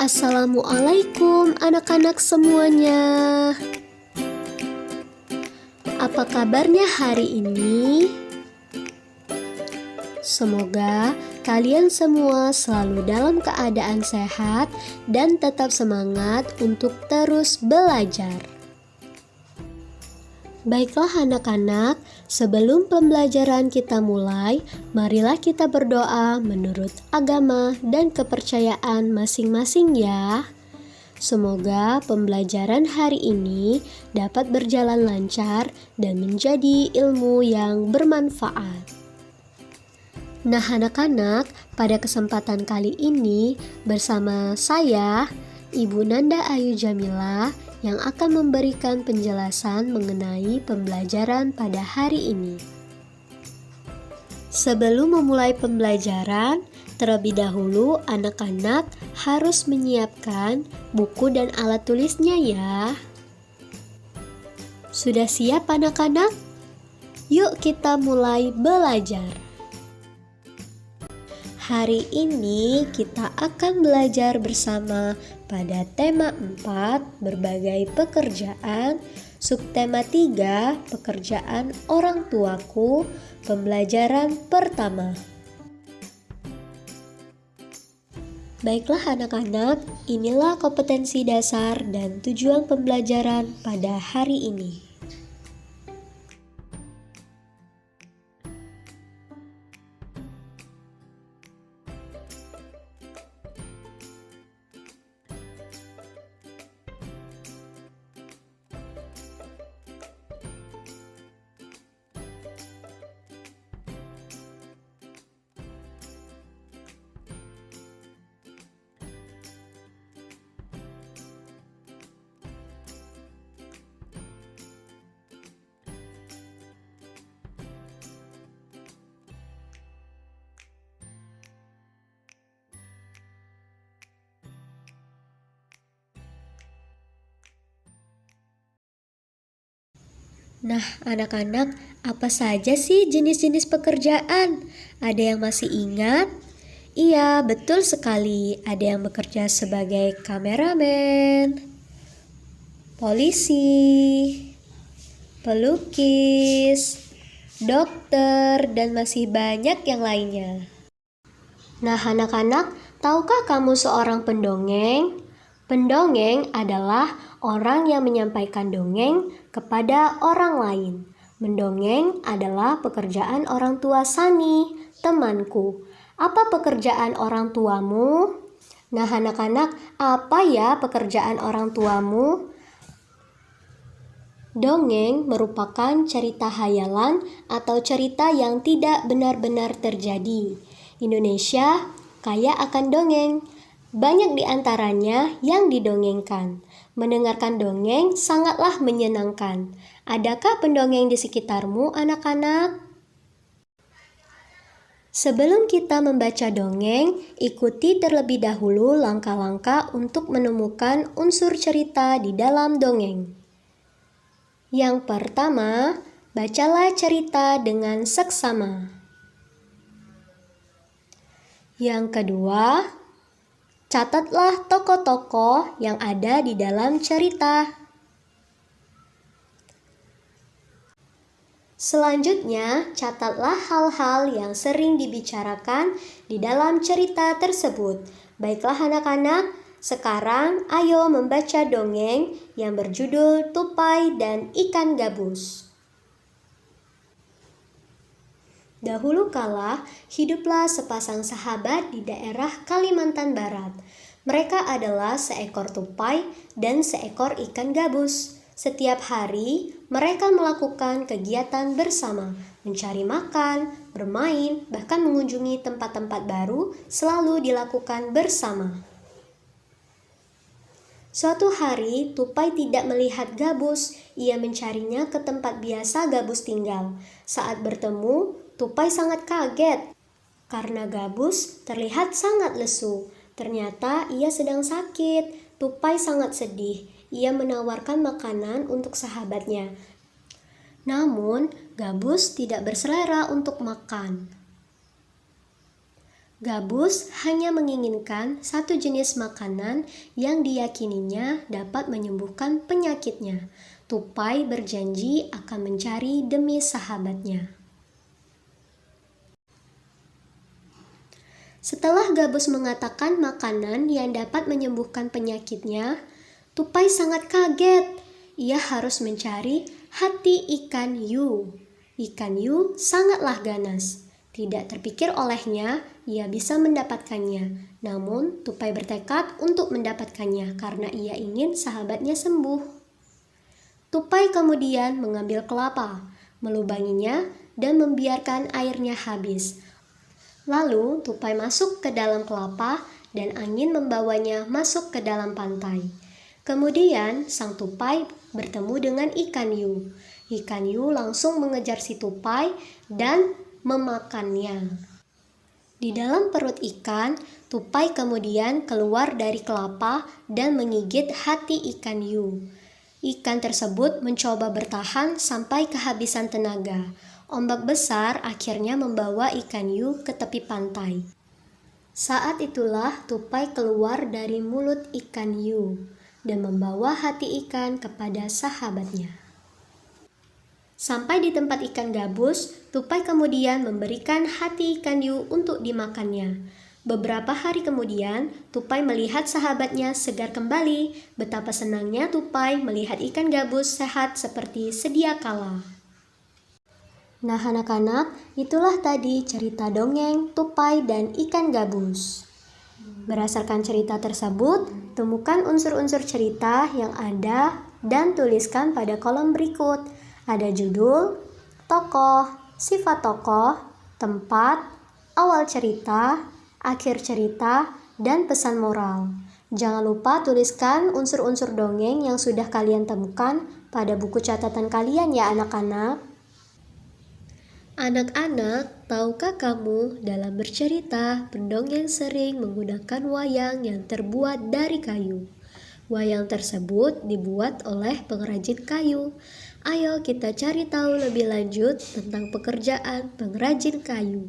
Assalamualaikum anak-anak semuanya. Apa kabarnya hari ini? Semoga kalian semua selalu dalam keadaan sehat dan tetap semangat untuk terus belajar. Baiklah anak-anak, sebelum pembelajaran kita mulai, marilah kita berdoa menurut agama dan kepercayaan masing-masing ya. Semoga pembelajaran hari ini dapat berjalan lancar dan menjadi ilmu yang bermanfaat. Nah anak-anak, pada kesempatan kali ini bersama saya, Ibu Nanda Ayu Jamila, yang akan memberikan penjelasan mengenai pembelajaran pada hari ini. Sebelum memulai pembelajaran, terlebih dahulu anak-anak harus menyiapkan buku dan alat tulisnya ya. Sudah siap anak-anak? Yuk kita mulai belajar. Hari ini kita akan belajar bersama pada tema 4, berbagai pekerjaan, subtema 3, pekerjaan orang tuaku, pembelajaran pertama. Baiklah anak-anak, inilah kompetensi dasar dan tujuan pembelajaran pada hari ini. Nah, anak-anak, apa saja sih jenis-jenis pekerjaan? Ada yang masih ingat? Iya, betul sekali. Ada yang bekerja sebagai kameramen, polisi, pelukis, dokter, dan masih banyak yang lainnya. Nah, anak-anak, tahukah kamu seorang pendongeng? Pendongeng adalah orang yang menyampaikan dongeng kepada orang lain. Mendongeng adalah pekerjaan orang tua Sani, temanku. Apa pekerjaan orang tuamu? Nah, anak-anak, apa ya pekerjaan orang tuamu? Dongeng merupakan cerita hayalan atau cerita yang tidak benar-benar terjadi. Indonesia kaya akan dongeng. Banyak di antaranya yang didongengkan. Mendengarkan dongeng sangatlah menyenangkan. Adakah pendongeng di sekitarmu, anak-anak? Sebelum kita membaca dongeng, ikuti terlebih dahulu langkah-langkah untuk menemukan unsur cerita di dalam dongeng. Yang pertama, bacalah cerita dengan seksama. Yang kedua, catatlah tokoh-tokoh yang ada di dalam cerita. Selanjutnya, catatlah hal-hal yang sering dibicarakan di dalam cerita tersebut. Baiklah anak-anak, sekarang ayo membaca dongeng yang berjudul Tupai dan Ikan Gabus. Dahulu kala, hiduplah sepasang sahabat di daerah Kalimantan Barat. Mereka adalah seekor tupai dan seekor ikan gabus. Setiap hari, mereka melakukan kegiatan bersama, mencari makan, bermain, bahkan mengunjungi tempat-tempat baru selalu dilakukan bersama. Suatu hari, tupai tidak melihat gabus. Ia mencarinya ke tempat biasa gabus tinggal. Saat bertemu, tupai sangat kaget karena gabus terlihat sangat lesu. Ternyata ia sedang sakit. Tupai sangat sedih. Ia menawarkan makanan untuk sahabatnya. Namun, gabus tidak berselera untuk makan. Gabus hanya menginginkan satu jenis makanan yang diyakininya dapat menyembuhkan penyakitnya. Tupai berjanji akan mencari demi sahabatnya. Setelah Gabus mengatakan makanan yang dapat menyembuhkan penyakitnya, Tupai sangat kaget. Ia harus mencari hati ikan Yu. Ikan Yu sangatlah ganas. Tidak terpikir olehnya ia bisa mendapatkannya. Namun Tupai bertekad untuk mendapatkannya karena ia ingin sahabatnya sembuh. Tupai kemudian mengambil kelapa, melubanginya dan membiarkan airnya habis. Lalu Tupai masuk ke dalam kelapa dan angin membawanya masuk ke dalam pantai. Kemudian sang Tupai bertemu dengan ikan Yu. Ikan Yu langsung mengejar si Tupai dan memakannya. Di dalam perut ikan, Tupai kemudian keluar dari kelapa dan menggigit hati ikan Yu. Ikan tersebut mencoba bertahan sampai kehabisan tenaga. Ombak besar akhirnya membawa ikan Yu ke tepi pantai. Saat itulah Tupai keluar dari mulut ikan Yu dan membawa hati ikan kepada sahabatnya. Sampai di tempat ikan gabus, Tupai kemudian memberikan hati ikan Yu untuk dimakannya. Beberapa hari kemudian, Tupai melihat sahabatnya segar kembali. Betapa senangnya Tupai melihat ikan gabus sehat seperti sedia kala. Nah anak-anak, itulah tadi cerita dongeng Tupai dan ikan gabus. Berdasarkan cerita tersebut, temukan unsur-unsur cerita yang ada dan tuliskan pada kolom berikut. Ada judul, tokoh, sifat tokoh, tempat, awal cerita, akhir cerita, dan pesan moral. Jangan lupa tuliskan unsur-unsur dongeng yang sudah kalian temukan pada buku catatan kalian ya anak-anak. Anak-anak, tahukah kamu dalam bercerita, pendongeng sering menggunakan wayang yang terbuat dari kayu. Wayang tersebut dibuat oleh pengrajin kayu. Ayo kita cari tahu lebih lanjut tentang pekerjaan pengrajin kayu.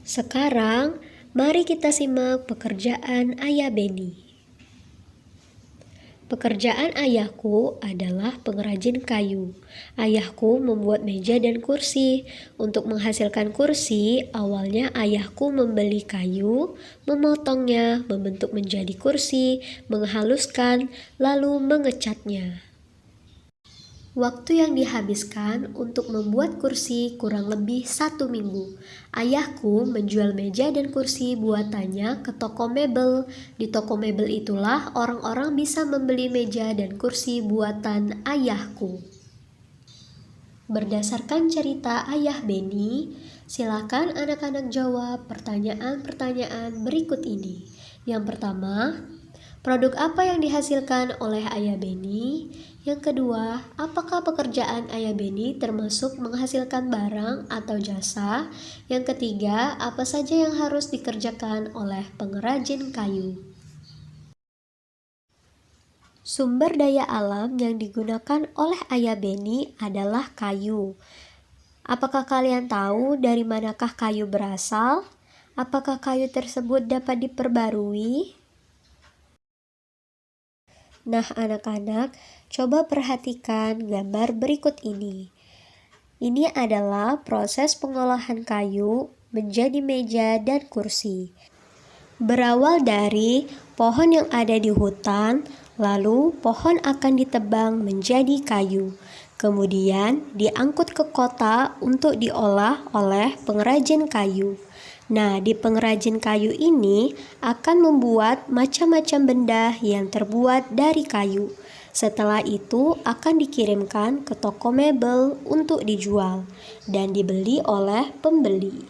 Sekarang, mari kita simak pekerjaan Ayah Beni. Pekerjaan ayahku adalah pengrajin kayu. Ayahku membuat meja dan kursi. Untuk menghasilkan kursi, awalnya ayahku membeli kayu, memotongnya, membentuk menjadi kursi, menghaluskan, lalu mengecatnya. Waktu yang dihabiskan untuk membuat kursi kurang lebih 1 minggu. Ayahku menjual meja dan kursi buatannya ke toko mebel. Di toko mebel itulah orang-orang bisa membeli meja dan kursi buatan ayahku. Berdasarkan cerita Ayah Beni, silakan anak-anak jawab pertanyaan-pertanyaan berikut ini. Yang pertama, produk apa yang dihasilkan oleh Ayah Beni? Yang kedua, apakah pekerjaan Ayah Beni termasuk menghasilkan barang atau jasa? Yang ketiga, apa saja yang harus dikerjakan oleh pengrajin kayu? Sumber daya alam yang digunakan oleh Ayah Beni adalah kayu. Apakah kalian tahu dari manakah kayu berasal? Apakah kayu tersebut dapat diperbarui? Nah anak-anak, coba perhatikan gambar berikut ini. Ini adalah proses pengolahan kayu menjadi meja dan kursi. Berawal dari pohon yang ada di hutan, lalu pohon akan ditebang menjadi kayu. Kemudian diangkut ke kota untuk diolah oleh pengrajin kayu. Nah, di pengrajin kayu ini akan membuat macam-macam benda yang terbuat dari kayu. Setelah itu akan dikirimkan ke toko mebel untuk dijual dan dibeli oleh pembeli.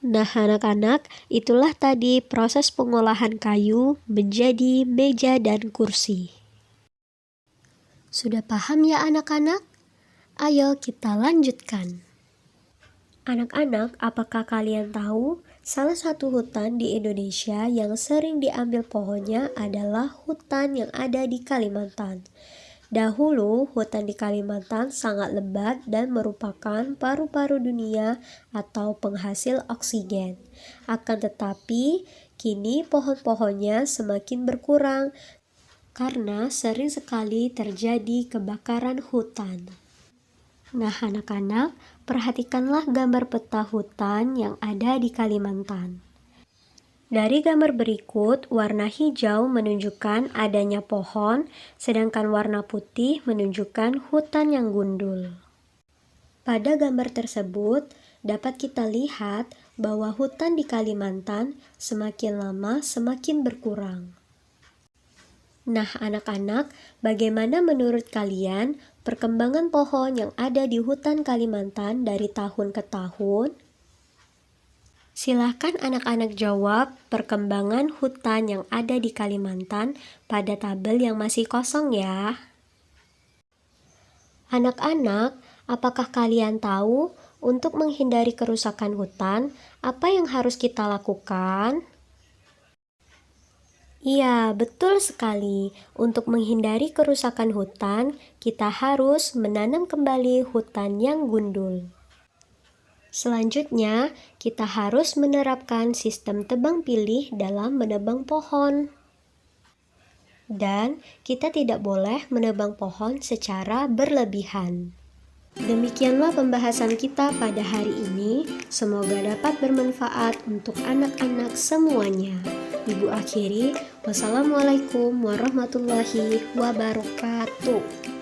Nah, anak-anak, itulah tadi proses pengolahan kayu menjadi meja dan kursi. Sudah paham ya anak-anak? Ayo kita lanjutkan. Anak-anak, apakah kalian tahu salah satu hutan di Indonesia yang sering diambil pohonnya adalah hutan yang ada di Kalimantan? Dahulu, hutan di Kalimantan sangat lebat dan merupakan paru-paru dunia atau penghasil oksigen. Akan tetapi, kini pohon-pohonnya semakin berkurang karena sering sekali terjadi kebakaran hutan. Nah, anak-anak, perhatikanlah gambar peta hutan yang ada di Kalimantan. Dari gambar berikut, warna hijau menunjukkan adanya pohon, sedangkan warna putih menunjukkan hutan yang gundul. Pada gambar tersebut, dapat kita lihat bahwa hutan di Kalimantan semakin lama semakin berkurang. Nah, anak-anak, bagaimana menurut kalian perkembangan pohon yang ada di hutan Kalimantan dari tahun ke tahun? Silahkan anak-anak jawab perkembangan hutan yang ada di Kalimantan pada tabel yang masih kosong ya. Anak-anak, apakah kalian tahu untuk menghindari kerusakan hutan, apa yang harus kita lakukan? Iya, betul sekali. Untuk menghindari kerusakan hutan, kita harus menanam kembali hutan yang gundul. Selanjutnya, kita harus menerapkan sistem tebang pilih dalam menebang pohon. Dan kita tidak boleh menebang pohon secara berlebihan. Demikianlah pembahasan kita pada hari ini. Semoga dapat bermanfaat untuk anak-anak semuanya. Ibu akhiri, wassalamualaikum warahmatullahi wabarakatuh.